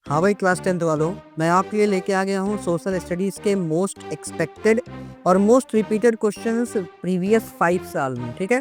हाँ भाई, class 10th वालों, मैं आपके लिए लेके आ गया हूँ सोशल स्टडीज़ के मोस्ट एक्सपेक्टेड और मोस्ट रिपीटेड क्वेश्चंस प्रीवियस 5 साल में। ठीक है,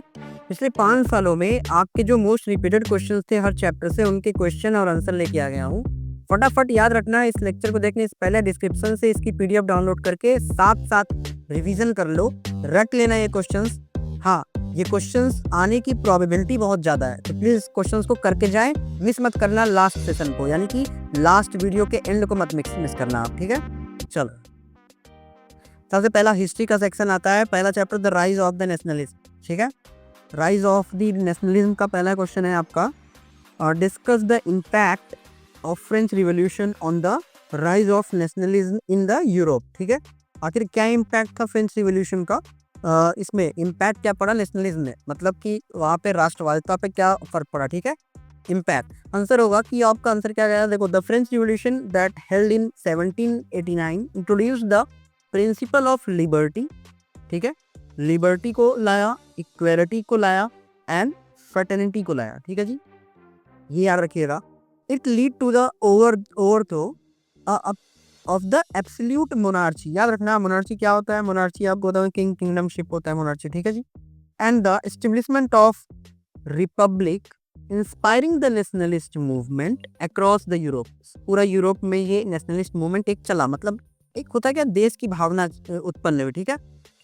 पिछले 5 सालों में आपके जो मोस्ट रिपीटेड क्वेश्चंस थे हर चैप्टर से, उनके क्वेश्चन और आंसर लेके आ गया हूँ। फटाफट याद रखना, इस लेक्चर को देखने से पहले डिस्क्रिप्शन से इसकी पीडीएफ डाउनलोड करके साथ साथ रिवीजन कर लो, रट लेना ये क्वेश्चंस। हाँ, ये क्वेश्चंस आने की प्रोबेबिलिटी बहुत ज़्यादा है, तो प्लीज़ क्वेश्चंस को करके जाएं, मिस मत करना लास्ट सेशन को, यानी कि लास्ट वीडियो के एंड को मत मिस करना आप। ठीक है, चलो सबसे पहला हिस्ट्री का सेक्शन आता है। पहला chapter the rise of the nationalism. ठीक है, राइज ऑफ द नेशनलिज्म का पहला क्वेश्चन है आपका, और discuss the impact of French revolution on the rise of nationalism in the Europe. ठीक है, आखिर क्या इम्पैक्ट था फ्रेंच रिवॉल्यूशन का, इसमें इम्पैक्ट क्या पड़ा नेशनलिज्म में, मतलब कि वहाँ पे राष्ट्रवादिता पे क्या फर्क पड़ा। ठीक है, इम्पैक्ट आंसर होगा कि आपका आंसर क्या गया। देखो, the French revolution that held in 1789 introduce the principle of liberty. ठीक है, लिबर्टी को लाया, इक्वेलिटी को लाया एंड फ्रेटर्निटी को लाया। ठीक है जी, ये याद रखिएगा। It lead to the overthrow of the absolute monarchy. याद रखना, मोनार्ची क्या होता है। मोनार्ची आपको बताओ, किंग किंगडमशिप होता है मोनार्ची। ठीक है जी, and the establishment of republic inspiring the nationalist movement across the Europe. पूरा यूरोप में ये नेशनलिस्ट मूवमेंट एक चला, मतलब एक होता है क्या, देश की भावना उत्पन्न हुई। ठीक है,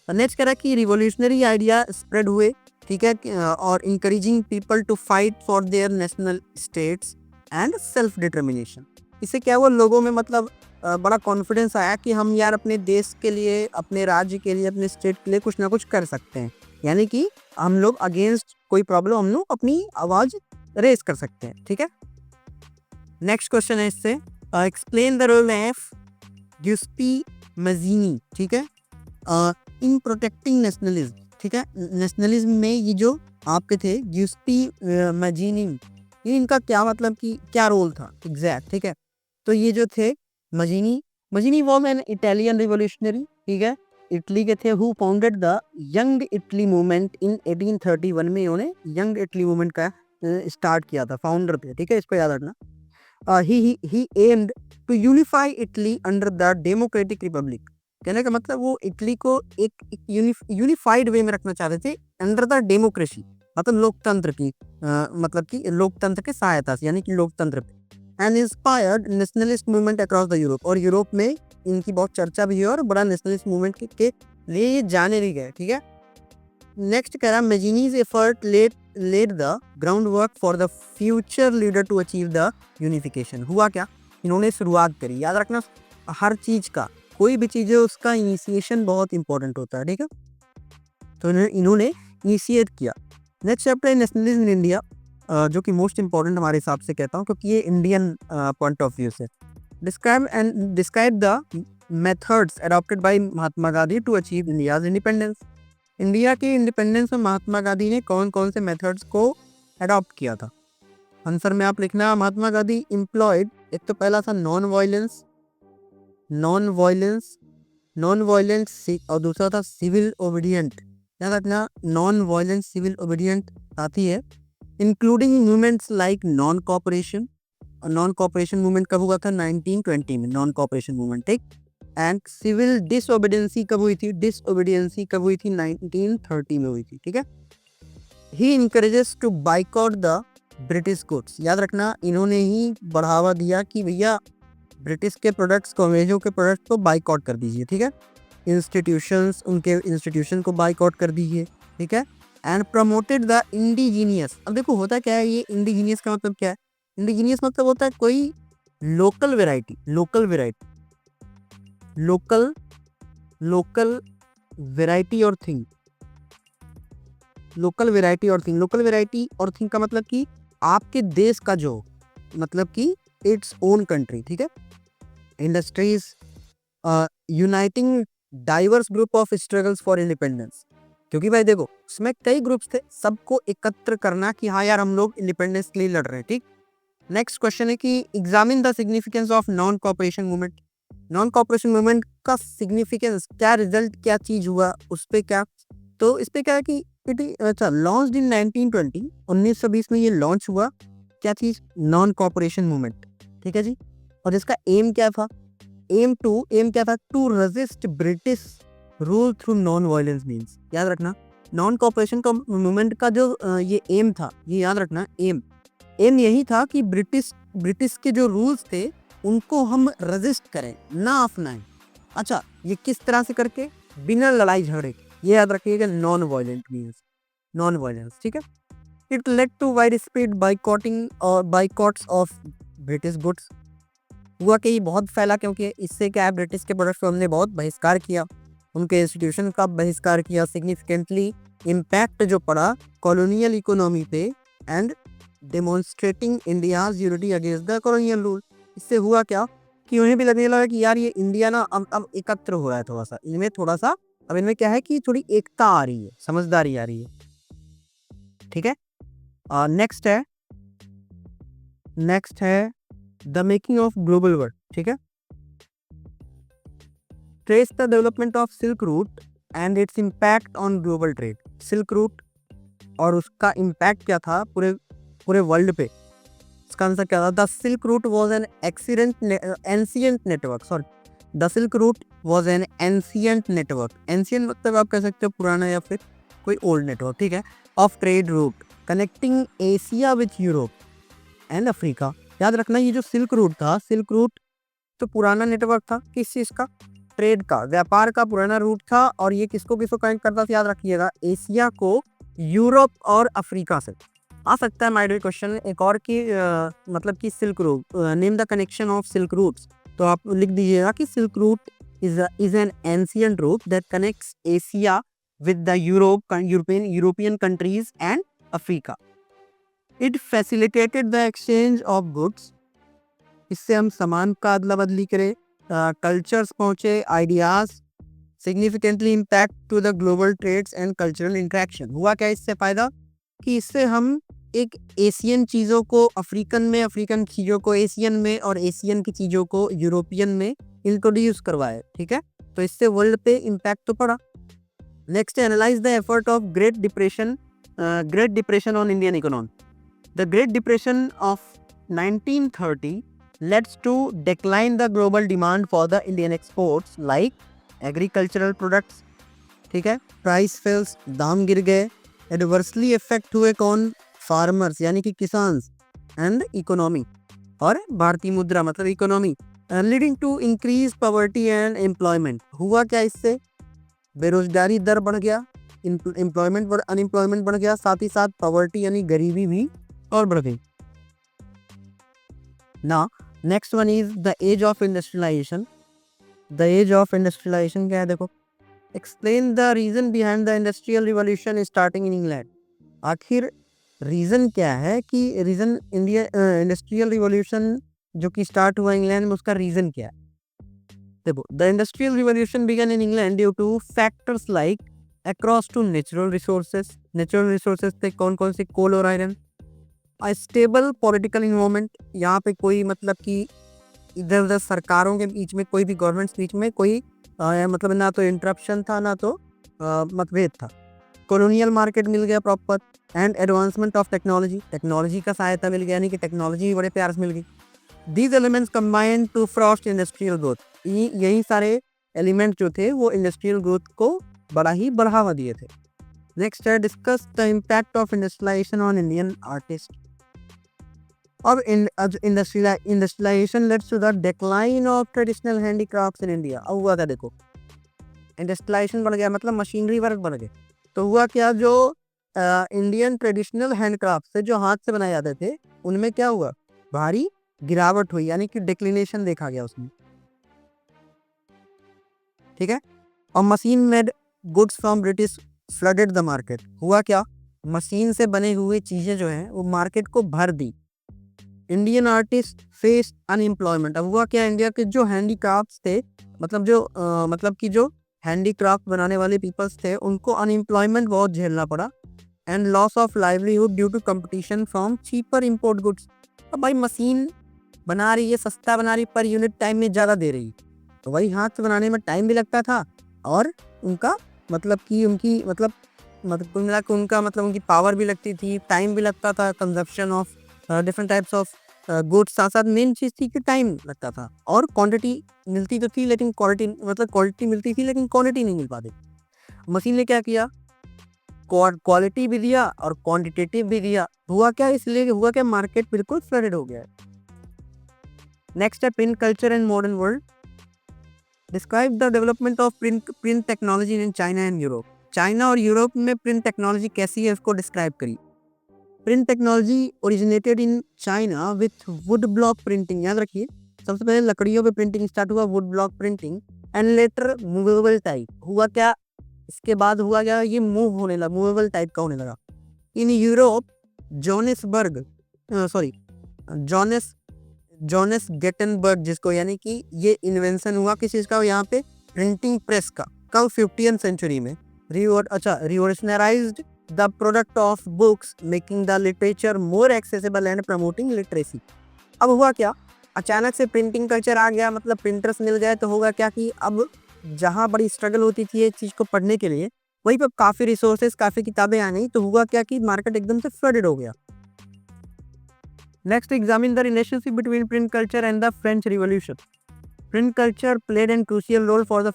नेक्स्ट कह रहा है कि रिवोल्यूशनरी आइडिया स्प्रेड हुए। ठीक है, और encouraging people to fight for their national states and self determination. इससे क्या हुआ, लोगों में मतलब बड़ा कॉन्फिडेंस आया कि हम यार अपने देश के लिए, अपने राज्य के लिए, अपने स्टेट के लिए कुछ ना कुछ कर सकते हैं, यानी कि हम लोग अगेंस्ट कोई प्रॉब्लम हम लोग अपनी आवाज रेज कर सकते हैं। ठीक है, नेक्स्ट क्वेश्चन है इससे, एक्सप्लेन द रोल ऑफ गिउस्पी मजीनी। ठीक है, इन प्रोटेक्टिंग नेशनलिज्म। ठीक है, नेशनलिज्म में ये जो आपके थे गिउस्पी मजीनी, ये इनका क्या मतलब कि क्या रोल था एग्जैक्ट। ठीक है, तो ये जो थे मजीनी, मजीनी वॉज एन इटालियन रिवोल्यूशनरी। ठीक है, इटली के थे, who founded the young Italy movement in 1831 में। इन्होंने यंग इटली मूवमेंट का स्टार्ट किया था, फाउंडर थे। ठीक है, इसको याद रखना। he aimed to unify Italy under the democratic republic। कहने का मतलब वो इटली को एक यूनिफाइड वे में रखना चाहते थे, अंडर द डेमोक्रेसी, मतलब लोकतंत्र की, मतलब कि लोकतंत्र के सहायता से, यानी कि लोकतंत्र पे। And inspired nationalist movement across the Europe, और यूरोप में इनकी बहुत चर्चा भी है और बड़ा नेशनलिस्ट मूवमेंट के लिए ये जाने भी गए। ठीक है, नेक्स्ट कह रहा, Mazzini's effort led the ground work for the future leader to achieve the unification. हुआ क्या, इन्होंने शुरुआत करी। याद रखना, हर चीज का, कोई भी चीज है उसका इनिशिएशन बहुत इंपॉर्टेंट होता है। ठीक है, तो इन्होंने इनिशिएट किया। नेक्स्ट चैप्टर है नेशनलिज्म इन इंडिया, जो कि मोस्ट इंपॉर्टेंट हमारे हिसाब से कहता हूँ, क्योंकि ये इंडियन पॉइंट ऑफ व्यू से। Describe the methods adopted by Mahatma Gandhi to achieve India's independence. India के इंडिपेंडेंस में महात्मा गांधी ने कौन कौन से मेथड्स को अडॉप्ट किया था। आंसर में आप लिखना, महात्मा गांधी एम्प्लॉयड, एक तो पहला था नॉन वायलेंस, और दूसरा था सिविल ओबीडियंट। याद रखना, नॉन वायलेंस, सिविल ओबीडियंट साथ ही है। Including movements like non cooperation, और नॉन कॉपरेशन मूवमेंट कब हुआ था, 1920 में नॉन कॉपरेशन मूवमेंट। ठीक, एंड सिविल डिसओबीडियंसी कब हुई थी, 1930 में हुई थी। ठीक है, he encourages to boycott the British goods. याद रखना, इन्होंने ही बढ़ावा दिया कि भैया ब्रिटिश के प्रोडक्ट्स को, अंग्रेजों के प्रोडक्ट्स को बाइकआउट कर दीजिए। ठीक है, इंस्टीट्यूशंस, उनके इंस्टीट्यूशन को बाइकआउट कर दीजिए। ठीक है, एंड प्रमोटेड द इंडिजीनियस। अब देखो होता क्या है, ये इंडिजीनियस का मतलब क्या है, इंडिजीनियस मतलब होता है कोई लोकल वेराइटी, लोकल वेराइटी और थिंग, लोकल वेराइटी और थिंग का मतलब कि आपके देश का जो, मतलब कि इट्स ओन कंट्री। ठीक है, industries, uniting diverse group of struggles for independence. क्योंकि भाई देखो, उसमें कई ग्रुप्स थे, सबको एकत्र करना कि हाँ यार हम लोग इंडिपेंडेंस के लिए लड़ रहे हैं। ठीक, नेक्स्ट क्वेश्चन है कि examine the significance of non cooperation movement. Non cooperation movement का सिग्निफिकेंस क्या, रिजल्ट क्या चीज हुआ उस पे क्या, तो इस पे क्या है कि अच्छा लॉन्च्ड इन 1920, 1920 में ये लॉन्च हुआ। क्या चीज, नॉन कॉपरेशन मूवमेंट। ठीक है जी, और इसका एम क्या था, एम क्या था, to resist British rule through non violence means. याद रखना, नॉन कॉपरेशन का मूवमेंट का जो ये एम था, ये याद रखना, एम यही था कि ब्रिटिश के जो रूल्स थे उनको हम रेजिस्ट करें, ना अपनाएं। अच्छा, ये किस तरह से करके, बिना लड़ाई झगड़े के, ये याद रखिएगा, non violent means, non violence, ठीक है। It led to wide spread boycotting और बाइकॉट्स ऑफ ब्रिटिश गुड्स। हुआ कि ये बहुत फैला, क्योंकि इससे क्या है, ब्रिटिश के प्रोडक्ट्स को हमने बहुत बहिष्कार किया, उनके इंस्टीट्यूशन का बहिष्कार किया, सिग्निफिकेंटली इम्पैक्ट जो पड़ा कॉलोनियल इकोनॉमी पे and demonstrating India's unity against the colonial rule. इससे हुआ क्या कि उन्हें भी लगने लगा कि यार ये इंडिया ना अब एकत्र हो रहा है, थोड़ा सा इनमें, थोड़ा सा अब इनमें क्या है कि थोड़ी एकता आ रही है, समझदारी आ रही है, ठीक है। नेक्स्ट है the making of global world, ठीक है। Trace the development of silk route and its impact on global trade. Silk route और उसका इम्पैक्ट क्या था पूरे वर्ल्ड पे। इसका आंसर क्या था, the silk route was an ancient network, the silk route was an ancient network. Ancient मतलब आप कह सकते हो पुराना या फिर कोई ओल्ड नेटवर्क, ठीक है, of trade route connecting Asia with Europe and Africa. याद रखना, ये जो सिल्क रूट था, सिल्क रूट तो पुराना नेटवर्क था, किस चीज का, ट्रेड का, व्यापार का पुराना रूट था, और ये किसको किसको कनेक्ट करता था, याद रखिएगा, एशिया को यूरोप और अफ्रीका से। आ सकता है माइड क्वेश्चन एक और की मतलब कि silk route, name the connection of silk routes, तो आप लिख दीजिएगा कि silk route is an ancient route that connects Asia with the European countries and Africa. It facilitated the exchange of goods, इससे हम सामान का अदला बदली करें, कल्चर्स पहुंचे, ideas, significantly impact to the global trades and cultural interaction. हुआ क्या इससे फायदा कि इससे हम एक एशियन चीज़ों को अफ्रीकन में, अफ्रीकन चीज़ों को एशियन में, और एशियन की चीज़ों को यूरोपियन में इंट्रोड्यूस करवाए, ठीक है। तो इससे वर्ल्ड पे इम्पैक्ट तो पड़ा। Next, analyse the effort of great depression on Indian economy. The great depression of 1930 leads to decline the global demand for the Indian exports like agricultural products, ठीक है, प्राइस फेल्स, दाम गिर गए, adversely effect हुए कौन, farmers यानी कि किसान एंड इकोनॉमी, और भारतीय मुद्रा मतलब economy, leading to increase poverty and employment. हुआ क्या इससे, बेरोजगारी दर बढ़ गया, अनएम्प्लॉयमेंट बढ़ गया, साथ ही साथ पॉवर्टी यानी गरीबी भी और बढ़ गई ना। Next one is the age of industrialisation. The age of industrialisation क्या है, देखो, explain the reason behind the industrial revolution starting in England. आखिर रीजन क्या है कि रीजन इंडस्ट्रियल रिवॉल्यूशन जो कि स्टार्ट हुआ इंग्लैंड में, उसका रीजन क्या है। देखो, the industrial revolution began in England due to factors like across to natural resources थे कौन कौन से, कोल और आयरन, स्टेबल पॉलिटिकल इन्वायरमेंट, यहाँ पे कोई मतलब कि इधर उधर सरकारों के बीच में, कोई भी गवर्नमेंट्स बीच में कोई मतलब ना तो इंटरप्शन था, ना तो मतभेद था। कॉलोनियल मार्केट मिल गया proper, and advancement of technology का सहायता मिल गया, यानी कि टेक्नोलॉजी भी बड़े प्यार से मिल गई। These elements combined to foster industrial growth. यही सारे एलिमेंट जो थे वो इंडस्ट्रियल ग्रोथ को बड़ा ही बढ़ावा दिए थे। नेक्स्ट है, discuss the impact of industrialization on Indian artist. अब industrialization leads to the decline of traditional handicrafts in India. अब हुआ क्या, देखो, इंडस्ट्रियलाइजेशन बढ़ गया मतलब मशीनरी वर्क बढ़ गए, तो हुआ क्या, जो इंडियन ट्रेडिशनल हैंडक्राफ्ट से जो हाथ से बनाए जाते थे उनमें क्या हुआ, भारी गिरावट हुई, यानी कि डिक्लिनेशन देखा गया उसमें, ठीक है। और machine made goods from British flooded the market. हुआ क्या, मशीन से बने हुए चीजें जो हैं वो मार्केट को भर दी। Indian artist face unemployment. अब हुआ क्या, इंडिया के जो हैंडीक्राफ्ट्स थे, मतलब कि जो हैंडीक्राफ्ट बनाने वाले पीपल्स थे, उनको अनएम्प्लॉयमेंट बहुत झेलना पड़ा, and loss of livelihood due to competition from cheaper import goods. अब भाई मशीन बना रही है, सस्ता बना रही, पर यूनिट टाइम में ज़्यादा दे रही, तो वही हाथ से बनाने में टाइम भी लगता था, और उनका मतलब कि उनकी उनकी पावर भी लगती थी, टाइम भी लगता था, consumption of different types of goods, साथ साथ मेन चीज़ थी कि टाइम लगता था और क्वांटिटी मिलती तो थी लेकिन क्वालिटी मिलती थी लेकिन क्वांटिटी नहीं मिल पाती। मशीन ने क्या किया, क्वालिटी भी दिया और क्वांटिटेटिव भी दिया। हुआ क्या, मार्केट बिल्कुल फ्लडेड हो गया है। नेक्स्ट है print culture and modern world. Describe the development of print technology in China and Europe. China और यूरोप में प्रिंट टेक्नोलॉजी कैसी है उसको डिस्क्राइब करिए। Print technology originated in China with would block printing. याद रखिए, सबसे पहले लकड़ियों पे प्रिंटिंग स्टार्ट हुआ, would block printing, and later movable type. हुआ क्या, इसके बाद हुआ क्या, ये मूवेबल टाइप का होने लगा। In Europe Johannesburg sorry Johannes Johannes Gutenberg, जिसको यानी कि ये इन्वेंशन हुआ किस चीज का, यहाँ पे प्रिंटिंग प्रेस का, कब 15th सेंचुरी में। Revolutionized the product of books, making the literature more accessible and promoting literacy. अब हुआ क्या, अचानक से प्रिंटिंग कल्चर आ गया, मतलब प्रिंटर्स मिल गए, तो होगा क्या कि अब जहाँ बड़ी स्ट्रगल होती थी ये चीज़ को पढ़ने के लिए, वहीं पर काफ़ी रिसोर्सेज, काफ़ी किताबें आ गई, तो हुआ क्या कि मार्केट एकदम से फ्लडेड हो गया। Next, examine the relationship between print culture and the French revolution. Print culture played a crucial role for the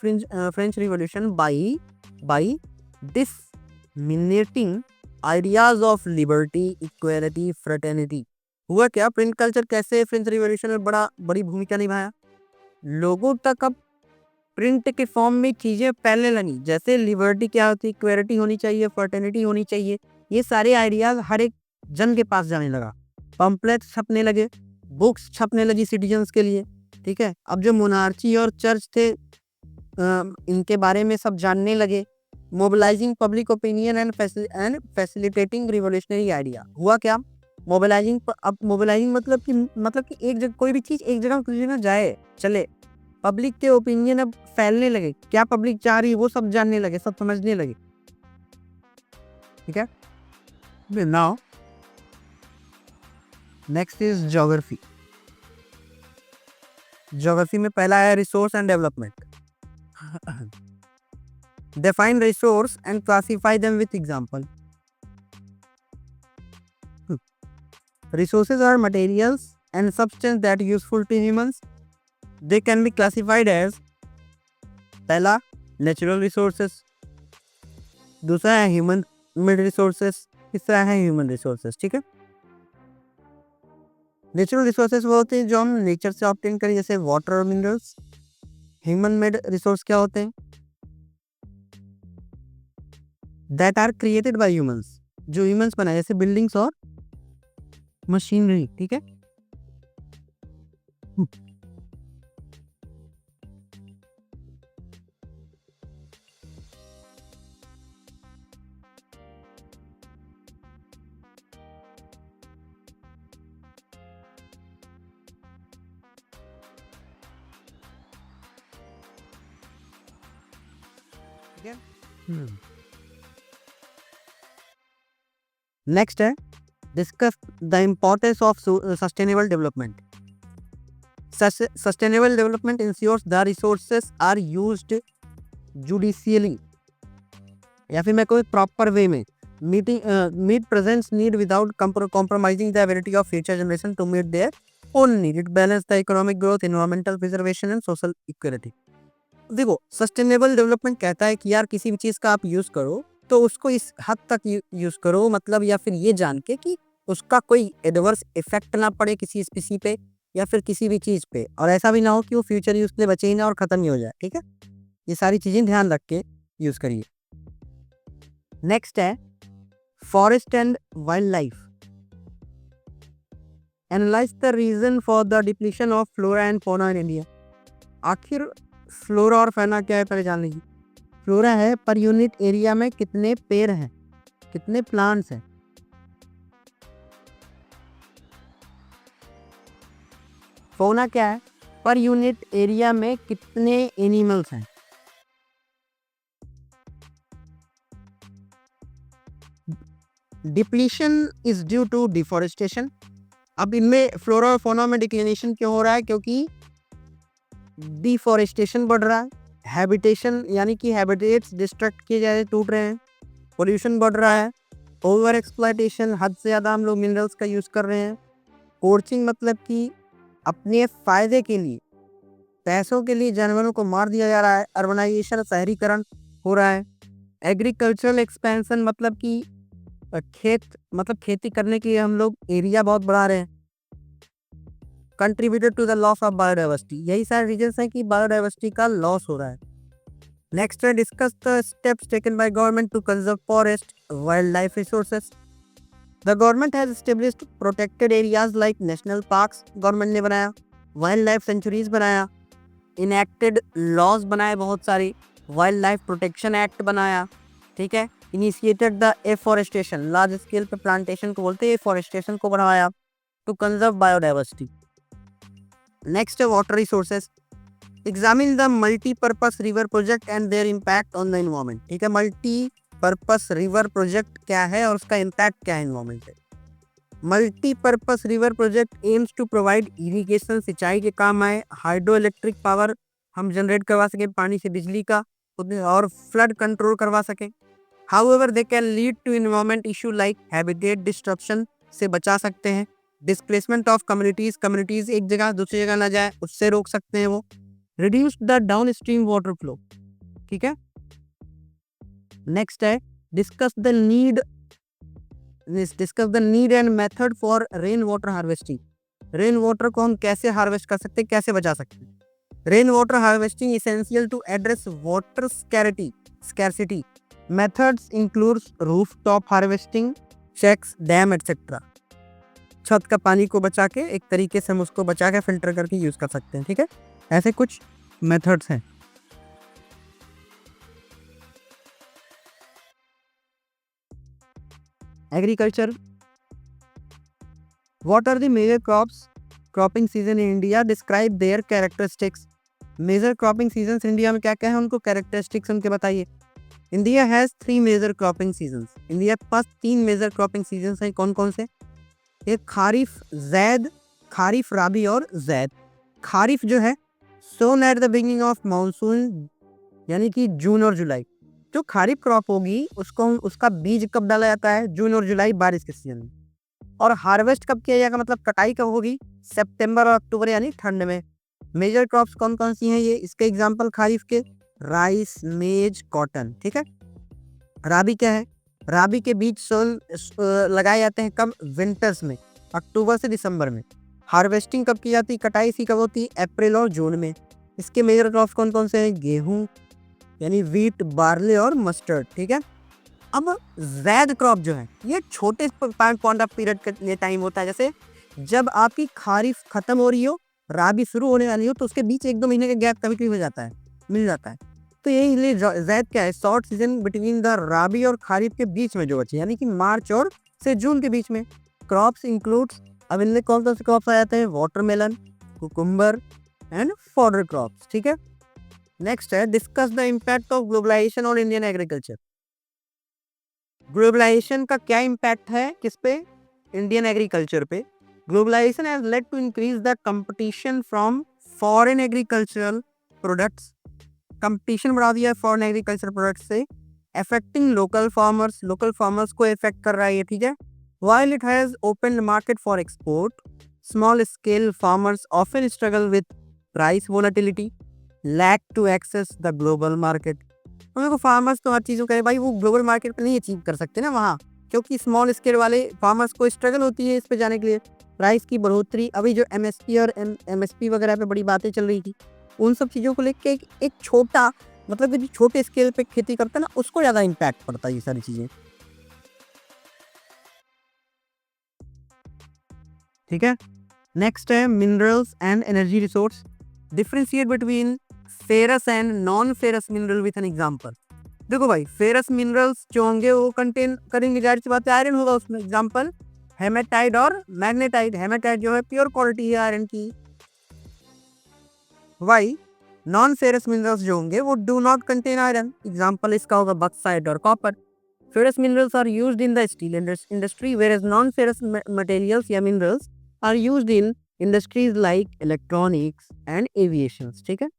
French Revolution by disseminating ideas of liberty, equality, fraternity। हुआ क्या, प्रिंट कल्चर कैसे French revolution में बड़ी भूमिका निभाया। लोगों तक अब प्रिंट के फॉर्म में चीजें फैलने लगी, जैसे लिबर्टी क्या होती, इक्वलिटी होनी चाहिए, फर्टर्निटी होनी चाहिए, ये सारे आइडियाज हर एक जन के पास जाने लगा। पम्पलेट्स छपने लगे, बुक्स छपने लगी सिटीजन्स के लिए, ठीक है। अब जो मोनार्ची और चर्च थे इनके बारे में सब जानने लगे। Mobilising public opinion and facilitating revolutionary idea. हुआ क्या, मोबिलाइजिंग मतलब कि एक जगह कोई भी चीज एक जगह दूसरी जगह जाए, चले, पब्लिक के ओपिनियन अब फैलने लगे, क्या पब्लिक चाह रही है वो सब जानने लगे, सब समझने लगे, ठीक है। Now next is geography. Geography में पहला है resource and development. Define resource and classify them with example. Resources are materials and substance that are useful to humans. They can be classified as पहला नेचुरल रिसोर्सेस, दूसरा है human made resources, तीसरा है human resources, ठीक है। Natural resources वो होते हैं जो हम नेचर से ऑब्टेन करें, जैसे वाटर और मिनरल्स। ह्यूमन मेड रिसोर्स क्या होते हैं, that are created by humans, जो ह्यूमंस बनाए, जैसे बिल्डिंग्स और मशीनरी, ठीक है। नेक्स्ट है discuss the importance of sustainable development. Sustainable development ensures the resources are used judicially, या फिर मैं कोई प्रॉपर वे में meet presents need without compromising the ability of future generation to meet their own need. It balance the economic growth, environmental preservation and social equality। देखो, sustainable development कहता है कि यार किसी भी चीज़ का आप यूज़ करो तो उसको इस हद तक यूज़ करो, मतलब या फिर ये जान के कि उसका कोई एडवर्स इफेक्ट ना पड़े किसी स्पीसी पे या फिर किसी भी चीज़ पे, और ऐसा भी ना हो कि वो फ्यूचर यूज़ के लिए बचे ही ना और ख़त्म ही हो जाए, ठीक है। ये सारी चीज़ें ध्यान रख के यूज़ करिए। नेक्स्ट है forest and wildlife. Analyse the reason for the depletion of flora and fauna in India. आखिर फ्लोरा और फौना क्या है, पहले जान लीजिए। फ्लोरा है पर यूनिट एरिया में कितने पेड़ हैं, कितने प्लांट्स हैं। फौना क्या है, पर यूनिट एरिया में कितने एनिमल्स हैं। Depletion is due to deforestation. अब इनमें फ्लोरा और फौना में डिक्लिनेशन क्यों हो रहा है, क्योंकि डिफॉरेस्टेशन बढ़ रहा है, हैबिटेशन यानी कि हैबिटेट्स डिस्ट्रक्ट किए जा रहे, टूट रहे हैं, पोल्यूशन बढ़ रहा है, ओवर एक्सप्लॉयटेशन, हद से ज़्यादा हम लोग मिनरल्स का यूज़ कर रहे हैं, पोर्चिंग मतलब कि अपने फायदे के लिए, पैसों के लिए जानवरों को मार दिया जा रहा है। अर्बनाइजेशन, शहरीकरण हो रहा है। एग्रीकल्चरल एक्सपेंशन मतलब कि खेत मतलब खेती करने के लिए हम लोग एरिया बहुत बढ़ा रहे हैं। Contributed to the loss of biodiversity, यही सारे रीजंस हैं कि बायोडाइवर्सिटी का लॉस हो रहा है। नेक्स्ट है discuss the steps taken by government to conserve forest wildlife resources. The government has established protected areas like national parks, government ने बनाया। वाइल्ड लाइफ सेंचुरीज बनाया। इनएक्टेड लॉज बनाए बहुत सारी। वाइल्ड लाइफ प्रोटेक्शन एक्ट बनाया, ठीक है। Initiated the afforestation, large scale पे प्लांटेशन को बोलते हैं, एफॉरेस्टेशन को बढ़ाया टू कंजर्व बायोडाइवर्सिटी। नेक्स्ट है water resources. Examine the multipurpose river project and there impact on the environment, ठीक है। मल्टीपर्पस रिवर प्रोजेक्ट क्या है और उसका इम्पैक्ट क्या है एनवायरमेंट पे। Multipurpose river project aims to provide irrigation, सिंचाई के काम आए। हाइड्रो इलेक्ट्रिक पावर हम जनरेट करवा सकें पानी से, बिजली का, और फ्लड कंट्रोल करवा सकें। However they can lead to environment issue like habitat disruption, से बचा सकते हैं। डिस्प्लेसमेंट ऑफ कम्युनिटीज एक जगह दूसरी जगह ना जाए, उससे रोक सकते हैं वो। Reduce the down stream water flow, ठीक है। नेक्स्ट है discuss the need and method for rain water harvesting. Rain water को हम कैसे हार्वेस्ट कर सकते हैं, कैसे बचा सकते हैं। Rain water harvesting essential to address water scarcity. Methods includes rooftop harvesting, checks, dam etcetera. छत का पानी को बचा के एक तरीके से हम उसको बचा के फिल्टर करके यूज कर सकते हैं, ठीक है। ऐसे कुछ मेथड्स हैं। Agriculture, what are the major cropping season in India, describe their characteristics. Major cropping season India में क्या क्या है, उनको कैरेक्टरिस्टिक्स उनके बताइए। India has 3 major cropping season. India के पास 3 मेजर क्रॉपिंग सीजन हैं। कौन कौन से? एक खारिफ, जैद, खारिफ, राबी और जैद। खारिफ जो है sown at the beginning of monsoon, यानी कि जून और जुलाई। जो खारिफ क्रॉप होगी उसका बीज कब डाला जाता है? जून और जुलाई, बारिश के सीजन में। और हार्वेस्ट कब किया जाएगा, मतलब कटाई कब होगी? सितंबर और अक्टूबर, यानी ठंड में। मेजर क्रॉप्स कौन कौन सी हैं ये, इसके एग्जांपल खारिफ के राइस, मेज, कॉटन, ठीक है। राबी क्या है? राबी के बीज लगाए जाते हैं कब? विंटर्स में, अक्टूबर से दिसंबर में। हार्वेस्टिंग कब की जाती है, कटाई सी कब होती है? अप्रैल और जून में। इसके मेजर क्रॉप्स कौन कौन से हैं? गेहूं यानी वीट, बार्ले और मस्टर्ड, ठीक है। अब जैद क्रॉप जो है ये छोटे पॉइंट ऑफ पीरियड के लिए टाइम होता है। जैसे जब आपकी खारिफ खत्म हो रही हो, राबी शुरू होने वाली हो, तो उसके बीच 1-2 महीने का गैप कभी कभी हो जाता है, मिल जाता है। तो यही लिए जैद क्या है? शॉर्ट सीजन बिटवीन द राबी और खारिफ के बीच में जो बचे, यानी कि मार्च और से जून के बीच में। क्रॉप्स इंक्लूड्स, अब इनमें कौन कौन से क्रॉप्स आ जाते हैं? Watermelon, cucumber and fodder crops, ठीक है। नेक्स्ट है discuss the impact of globalisation on Indian agriculture. Globalisation का क्या इम्पैक्ट है किस पे? इंडियन एग्रीकल्चर पे। Globalisation has led to increase the competition from foreign agricultural products. Competition बढ़ा दिया है फॉरेन एग्रीकल्चर प्रोडक्ट्स से। अफेक्टिंग लोकल फार्मर्स को इफेक्ट कर रहा है ये, ठीक है। While it has open market for export, small scale farmers often struggle with price volatility, lack to access the global market. उनको फार्मर्स तो हर चीज़ों का भाई वो ग्लोबल मार्केट पे नहीं अचीव कर सकते ना वहाँ, क्योंकि स्मॉल स्केल वाले फार्मर्स को स्ट्रगल होती है इस पे जाने के लिए। प्राइस की बढ़ोतरी, अभी जो एमएसपी और एमएसपी वगैरह पे बड़ी बातें चल रही थी, उन सब चीज़ों को लेकर एक छोटा, मतलब कि जो छोटे स्केल पे खेती करता है ना, उसको ज़्यादा इम्पैक्ट पड़ता है ये सारी चीज़ें, ठीक है। नेक्स्ट है minerals and energy resource. Differentiate between ferrous and non ferrous mineral with an example. देखो भाई, फेरस मिनरल्स जो होंगे वो कंटेन करेंगे, जाहिर सी बात है आयरन होगा उसमें। एग्जांपल हेमेटाइट और मैग्नेटाइट। हेमेटाइट जो है प्योर क्वालिटी है आयरन की। वाई नॉन फेरस मिनरल्स जो होंगे वो do not contain iron. Example इसका होगा बक्साइट और copper. Ferrous minerals are used in the steel industry, where non ferrous materials या minerals are used in industries like electronics and aviation, ठीक है।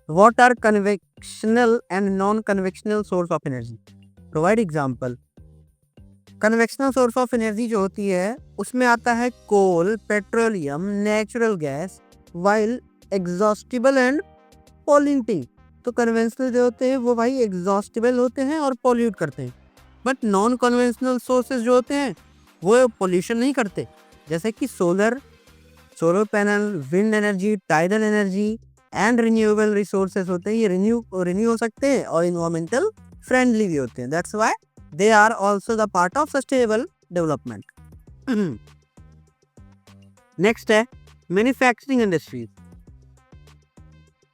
What are conventional and non-conventional source of energy? Provide example. Conventional source of energy जो होती है उसमें आता है coal, petroleum, natural gas, while exhaustible and polluting. तो conventional जो होते हैं वो भाई एग्जॉस्टिबल होते हैं और पॉल्यूट करते हैं, बट नॉन कन्वेंशनल सोर्सेज जो होते हैं वो पोल्यूशन नहीं करते, जैसे कि solar panel, wind energy, tidal energy and renewable resources होते हैं। ये रिन्यू हो सकते हैं और इन्वायरमेंटल फ्रेंडली भी होते हैं। That's why they are also the part of sustainable development. Next है manufacturing industries.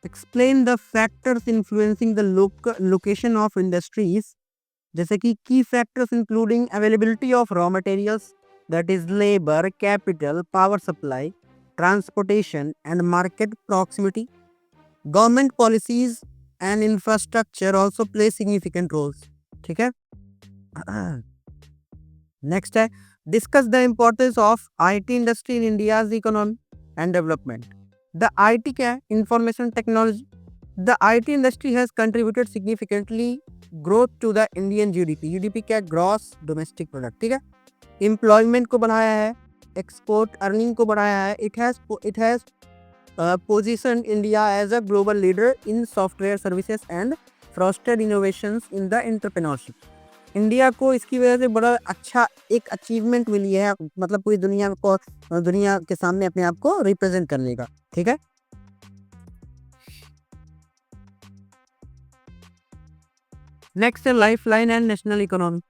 Explain the factors influencing the location of industries, जैसे कि key factors including availability of raw materials, that is labour, capital, power supply, transportation and market proximity. Government policies and infrastructure also play significant roles. ठीक है। Next है discuss the importance of IT industry in India's economy and development. The IT क्या है? Information technology. The IT industry has contributed significantly growth to the Indian GDP. GDP क्या? Gross domestic product. ठीक है। Employment को बढ़ाया है, export earning को बढ़ाया है। It has position India as a global leader in software services and fostered innovations in the entrepreneurship. India को इसकी वजह से बड़ा अच्छा एक अचीवमेंट मिली है, मतलब पूरी दुनिया के सामने अपने आप को रिप्रेजेंट करने का। ठीक है। नेक्स्ट है lifeline and national economy.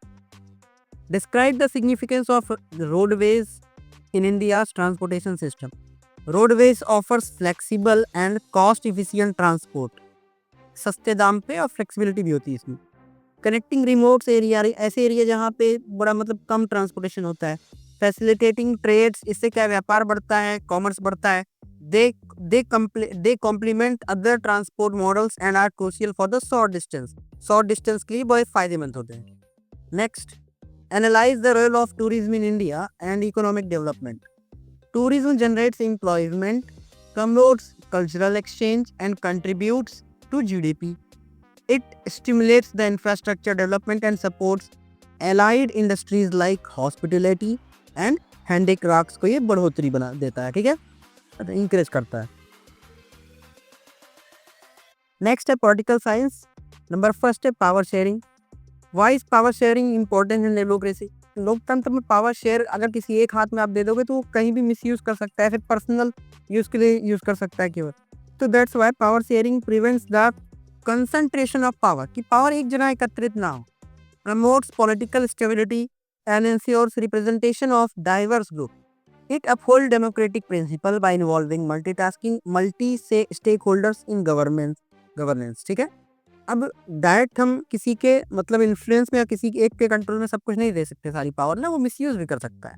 Describe the significance of roadways in India's transportation system. Roadways offers flexible and cost efficient transport. सस्ते दाम पे और फ्लेक्सिबिलिटी भी होती है इसमें। कनेक्टिंग रिमोट एरिया, ऐसे एरिया जहाँ पे बड़ा मतलब कम ट्रांसपोर्टेशन होता है। फैसिलिटेटिंग ट्रेड्स, इससे क्या व्यापार बढ़ता है, कॉमर्स बढ़ता है। They complement other transport models and are crucial for the short distance के लिए बहुत फायदेमंद होते हैं। Next, analyze the role of tourism in India and economic development. Tourism generates employment, promotes cultural exchange, and contributes to GDP. It stimulates the infrastructure development and supports allied industries like hospitality and handicrafts को ये बढ़ोतरी बना देता है। ठीक है, encourage करता है। नेक्स्ट है पॉलिटिकल साइंस। नंबर फर्स्ट है power sharing. Why is power sharing important in democracy? लोकतंत्र में पावर शेयर अगर किसी एक हाथ में आप दे दोगे तो वो कहीं भी मिसयूज कर सकता है, फिर पर्सनल यूज के लिए यूज कर सकता है केवल। तो that's why power sharing prevents the concentration of power, कि पावर एक जगह एकत्रित ना हो। Promotes political stability and ensures representation of diverse group. It uphold democratic principle by involving multi stake holders in governance. ठीक है। अब डायरेक्ट हम किसी के मतलब इन्फ्लुएंस में या किसी एक के कंट्रोल में सब कुछ नहीं दे सकते सारी पावर ना, वो मिसयूज भी कर सकता है।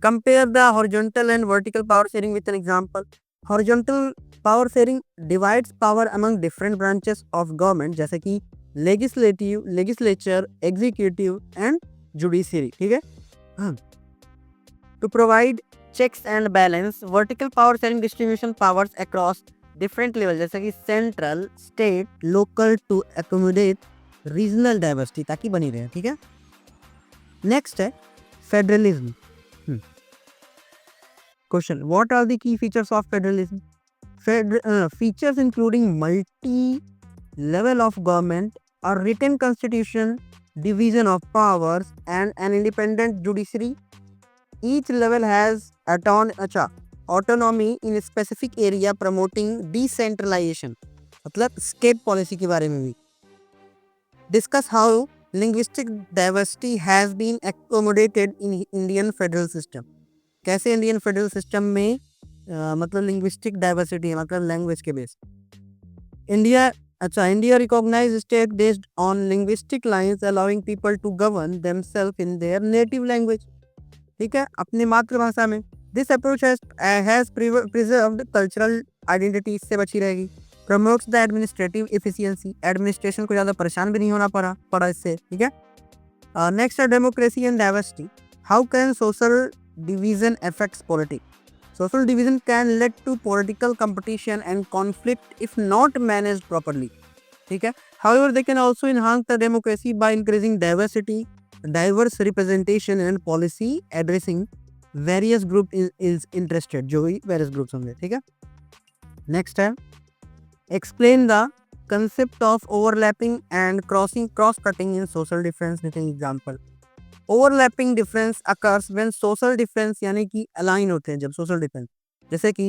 Compare the horizontal and vertical power sharing with an example. Horizontal power sharing divides power among different branches of government, जैसे कि लेजिस्लेचर, एग्जीक्यूटिव एंड जुडिशरी। ठीक है। To provide checks and balance, vertical power sharing distribution powers across different level, जैसे कि central, state, local, to accommodate regional diversity, ताकि बनी रहे। ठीक है। नेक्स्ट है federalism. Question, what are the key features of federalism? Features including multi level of government, a written constitution, division of powers and an independent judiciary. Each level has autonomy in a specific area, promoting decentralization. मतलब state policy के बारे में भी। Discuss how linguistic diversity has been accommodated in Indian federal system. कैसे Indian federal system में मतलब linguistic diversity है, मतलब लैंग्वेज के base. India recognise state based on linguistic lines, allowing people to govern themself in their native language. ठीक है, अपनी मातृभाषा में। This approach has preserved cultural identity, इससे बची रहेगी। Promotes the administrative efficiency, administration को ज़्यादा परेशान भी नहीं होना पड़ा इससे। ठीक है। नेक्स्ट है democracy and diversity. How can social division affects politics? Social division can lead to political competition and conflict if not managed properly. ठीक है। However, they can also enhance the democracy by increasing diversity, diverse representation and policy addressing various group is interested, जो भी various groups होंगे, ठीक है। Next है explain the concept of overlapping and cross cutting in social difference with an example. Overlapping difference occurs when social difference यानी कि align होते हैं, जब social difference, जैसे कि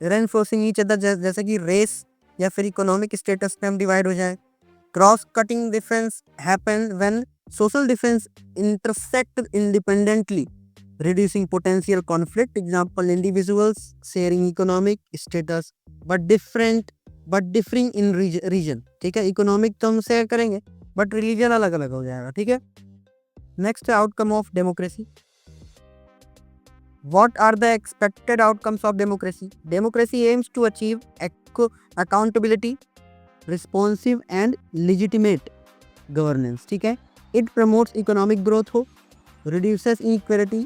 reinforcing each other, जैसे कि race या फिर economic status पे हम divide हो जाए। Cross cutting difference happen when social difference intersect independently, reducing potential conflict. Example, individuals sharing economic status but differing in region, ठीक है। इकोनॉमिक तो हम शेयर करेंगे बट रिलीजन अलग अलग हो जाएगा, ठीक है। Next outcome of democracy. What are the expected outcomes of democracy? Democracy aims to achieve accountability, responsive and legitimate governance, ठीक है। It promotes economic growth हो, reduces inequality,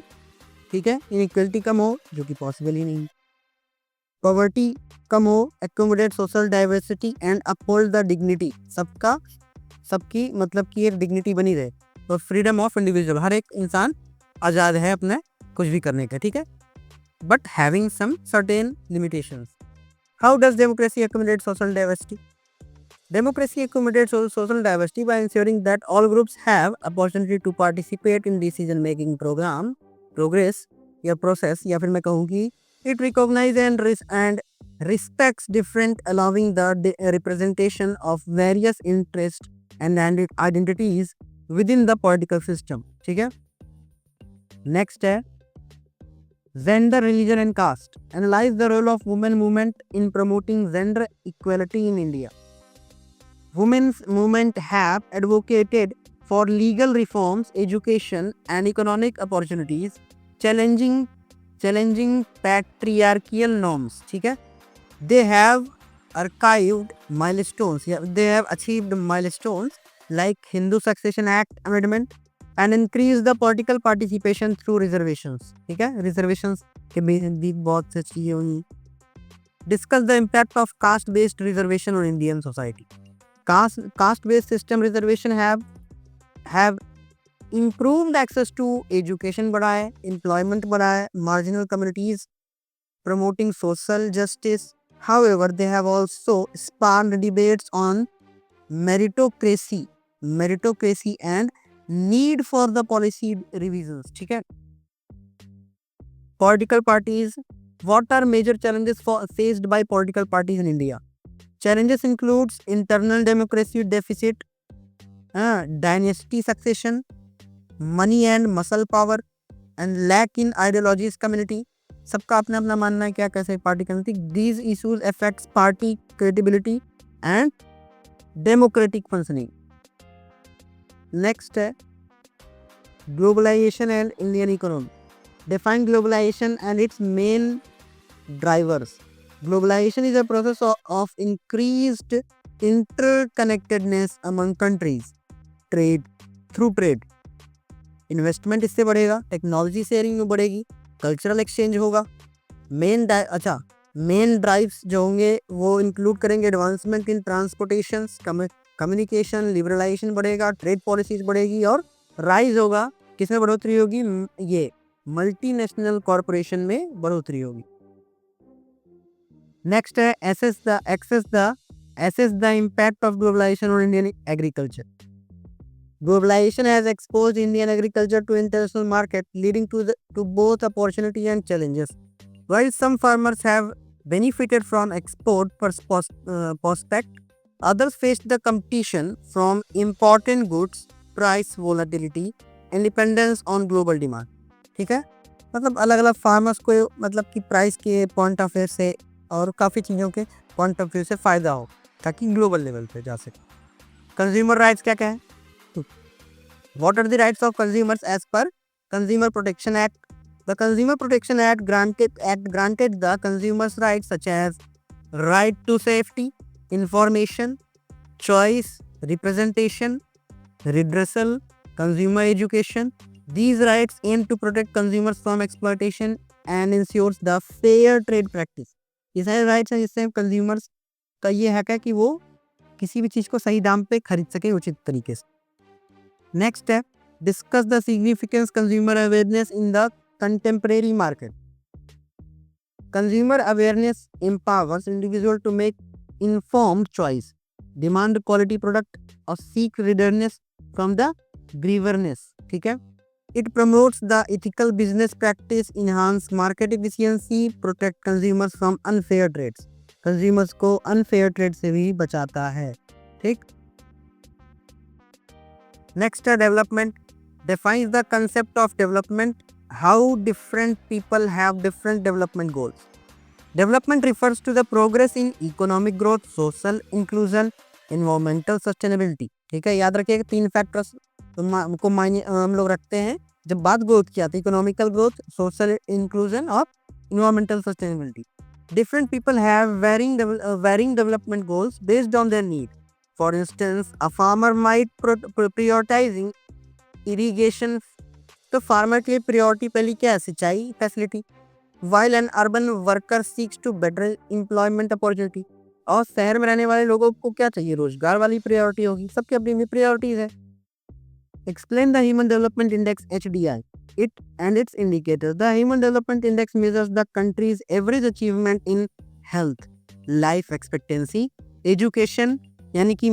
ठीक है, inequality कम हो, जो कि पॉसिबल ही नहीं। पॉवर्टी कम हो, accommodate social diversity and uphold the dignity, सबकी मतलब कि एक डिग्निटी बनी रहे। और फ्रीडम ऑफ इंडिविजुअल, हर एक इंसान आज़ाद है अपने कुछ भी करने का, ठीक है, but having some certain limitations. How does democracy accommodate social diversity? Democracy accommodates social diversity by ensuring that all groups have opportunity to participate in decision making progress या process, या फिर मैं कहूँ कि it recognizes and respects different, allowing the representation of various interests and identities within the political system, ठीक है। Next है gender, religion and caste. Analyze the role of women movement in promoting gender equality in India. Women's movement have advocated for legal reforms, education and economic opportunities, challenging patriarchal norms, ठीक है। They have archived milestones, they have achieved milestones like Hindu Succession Act amendment and increase the political participation through reservations, ठीक है। reservations के भी बहुत से चीजें हुई। Discuss the impact of caste based reservation on Indian society. Caste based system reservation have improved access to education बढ़ा है, employment बढ़ा है, marginal communities, promoting social justice. However, they have also spawned debates on meritocracy and need for the policy revisions, ठीक है। Political parties. What are major challenges faced by political parties in India? Challenges includes internal democracy deficit, dynasty succession, money and muscle power, and lack in ideologies community. सबका अपना अपना मानना है क्या कैसे party करती। These issues affects party credibility and democratic functioning. Next है globalization and Indian economy. Define globalization and its main drivers. Globalization is a process of increased interconnectedness among countries. Through trade. Investment इससे बढ़ेगा, technology sharing में बढ़ेगी, cultural exchange होगा। Main drives जो होंगे वो include करेंगे advancement in transportation, communication, liberalisation बढ़ेगा, ट्रेड पॉलिसीज बढ़ेगी और राइज होगा। किसमें बढ़ोतरी होगी? ये मल्टीनेशनल कॉरपोरेशन में बढ़ोतरी होगी। नेक्स्ट है assess the impact of globalization on Indian agriculture. Globalization has exposed Indian agriculture to international market, leading to both opportunity and challenges. While some farmers have benefited from export prospect, others faced the competition from important goods, price volatility, and dependence on global demand. ठीक है, मतलब अलग अलग farmers को मतलब कि price के point of view से और काफ़ी चीज़ों के पॉइंट ऑफ व्यू से फ़ायदा हो ताकि ग्लोबल लेवल पे जा सके। कंज्यूमर राइट्स क्या क्या है? What are the rights of consumers as per Consumer Protection Act? The Consumer Protection Act granted the consumers rights such as right to safety, information, choice, representation, redressal, consumer education. These rights aim to protect consumers from exploitation and ensures the fair trade practice. ये सारे rights हैं जिससे consumers का ये हक है कि वो किसी भी चीज़ को सही दाम पे खरीद सके उचित तरीके से। नेक्स्ट है discuss the significance consumer awareness in the contemporary market. Consumer awareness empowers individual to make informed choice, demand quality product और seek readiness from the grieverness. ठीक है. It promotes the ethical business practice, enhance market efficiency, protect consumers from unfair trades. Consumers को unfair trade से भी बचाता है. ठीक. Next है development. Defines the concept of development. How different people have different development goals. Development refers to the progress in economic growth, social inclusion, environmental sustainability. ठीक है, याद रखिएगा 3 फैक्टर्स को मायने हम लोग रखते हैं जब बात ग्रोथ की आती है. इकोनॉमिकल ग्रोथ, सोशल इंक्लूजन और environmental sustainability. Different people have varying development goals based on their need. For instance, a farmer might prioritizing irrigation. तो फार्मर के लिए प्रायोरिटी पहली क्या है? सिंचाई facility. While an urban worker seeks to better employment opportunity. और शहर में रहने वाले लोगों को क्या चाहिए? रोजगार वाली प्रायोरिटी होगी. सबकी अपनी अपनी प्रायोरिटीज है. Explain the Human Development Index HDI. It and its indicators. The Human Development Index measures the country's average achievement in health, life expectancy, education, यानी कि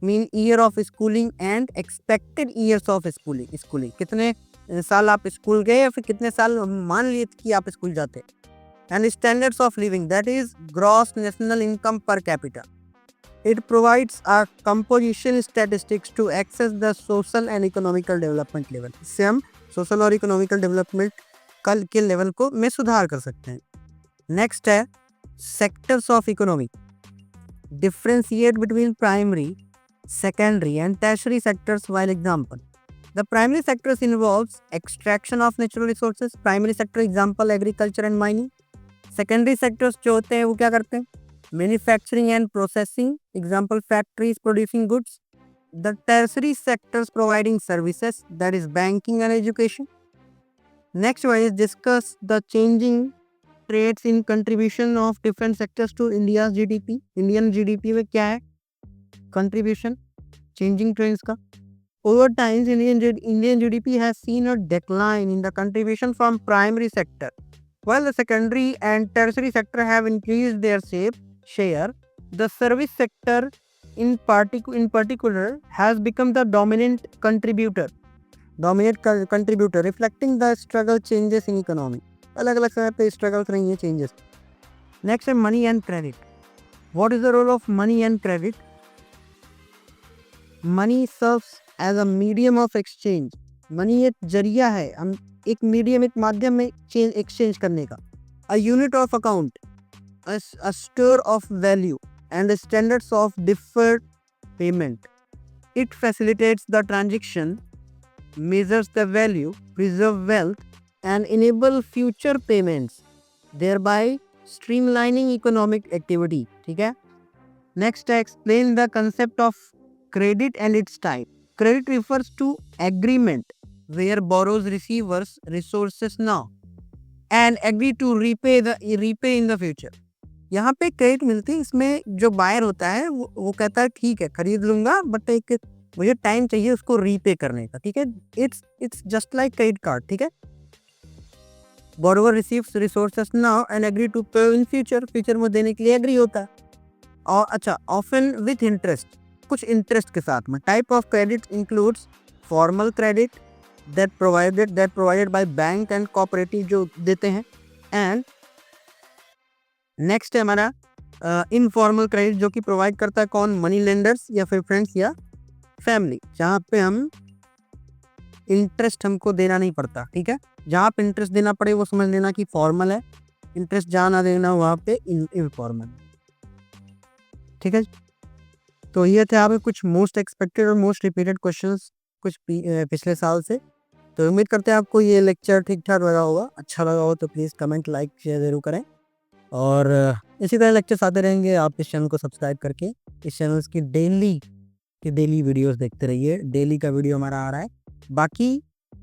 mean year of schooling and expected years of schooling. कितने साल आप school गए या फिर कितने साल मान लिए कि आप स्कूल जाते. And standards of living, that is gross national income per capita. It provides a composition statistics to access the social and economical development level. इससे हम सोशल और इकोनॉमिकल डेवलपमेंट कल के लेवल को में सुधार कर सकते हैं. नेक्स्ट है sectors of economy. Differentiate between primary, secondary and tertiary sectors while example. The primary sectors involves extraction of natural resources. Primary sector example agriculture and mining. Secondary sectors जो होते हैं वो क्या करते हैं? Manufacturing and processing. Example factories producing goods. The tertiary sectors providing services, that is banking and education. Next one is discuss the changing traits in contribution of different sectors to India's GDP. Indian GDP में क्या है? Contribution, changing trends का. Over time, Indian GDP has seen a decline in the contribution from primary sector, while the secondary and tertiary sector have increased their share. The service sector, in particular, has become the dominant contributor, reflecting the struggle changes in economy. अलग अलग समय पे struggles रही हैं changes. Next है money and credit. What is the role of money and credit? Money serves as a medium of exchange. Money एक जरिया है, हम एक मीडियम, एक माध्यम में एक्सचेंज करने का. A unit of account, a store of value and standards of deferred payment. It facilitates the transaction, measures the value, preserve wealth and enable future payments, thereby streamlining economic activity. ठीक है. Next, explain the concept of credit and its type. Credit refers to agreement where borrowers receivers resources now and agree to repay in the future. यहाँ पे credit मिलती है, इसमें जो buyer होता है वो कहता है ठीक है खरीद लूंगा बट एक मुझे टाइम चाहिए उसको रीपे करने का. ठीक है. It's just like credit card. ठीक है. borrower receives resources now and agree to pay in future में देने के लिए एग्री होता है. और अच्छा ऑफन विथ इंटरेस्ट, कुछ इंटरेस्ट के साथ में. Type of credit includes formal credit that provided by bank and cooperative जो देते हैं. एंड नेक्स्ट है हमारा इनफॉर्मल क्रेडिट जो कि प्रोवाइड करता है कौन? मनी लेंडर्स या फिर फ्रेंड्स या फैमिली, जहाँ पे हम इंटरेस्ट हमको देना नहीं पड़ता. ठीक है. जहाँ पे इंटरेस्ट देना पड़े वो समझ लेना कि फॉर्मल है, इंटरेस्ट जहाँ ना देना वहाँ पे इनफॉर्मल. ठीक है. तो ये थे आपके कुछ मोस्ट एक्सपेक्टेड और मोस्ट रिपीटेड क्वेश्चंस कुछ पिछले साल से. तो उम्मीद करते हैं आपको ये लेक्चर ठीक ठाक लगा होगा. अच्छा लगा हो तो प्लीज़ कमेंट, लाइक, शेयर ज़रूर करें. और इसी तरह लेक्चर्स आते रहेंगे. आप इस चैनल को सब्सक्राइब करके इस चैनल की डेली वीडियोस देखते रहिए. डेली का वीडियो हमारा आ रहा है. बाकी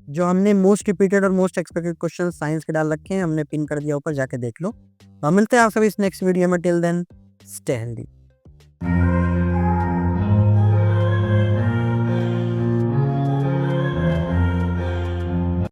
जो हमने मोस्ट रिपीटेड और मोस्ट एक्सपेक्टेड क्वेश्चन साइंस के डाल रखे हैं हमने पिन कर दिया, ऊपर जाके देख लो. हम मिलते हैं आप सभी इस नेक्स्ट वीडियो में. Till then stay healthy.